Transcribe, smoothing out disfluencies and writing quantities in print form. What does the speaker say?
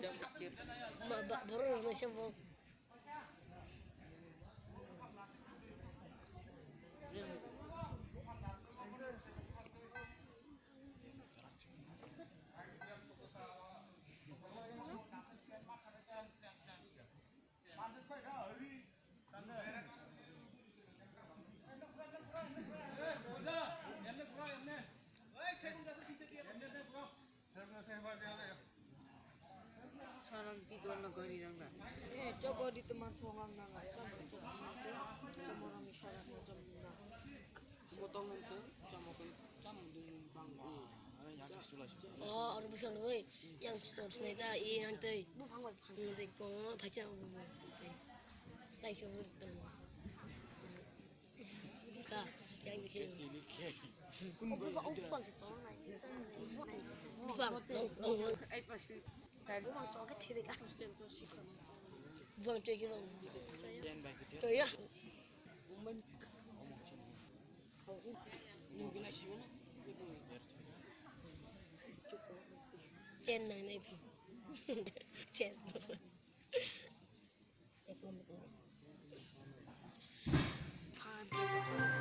jam mikir. Baru na siya po. Salang tidur na गरिरहँ ना Coba di teman suangan na nga. Sama orang isyarat macam na. Potongan tuh cuma dulu bang. Yang disulah sih. Oh, orang besar woi. Yang harus neta yang tu. Bukan tu ko bahasa tu. Tai sih betul. Ka yang ini. Oh, bukan ufan itu. Bukan. Ay pasti. Tadi Bukan tu agak cewek ah. Muslim tuh sih kan. Bukan cewek itu. Jangan baik itu. Tu ya. Umum sih. Ini bila sih mana? Itu biar Chen na na ibu. Chen. cepat.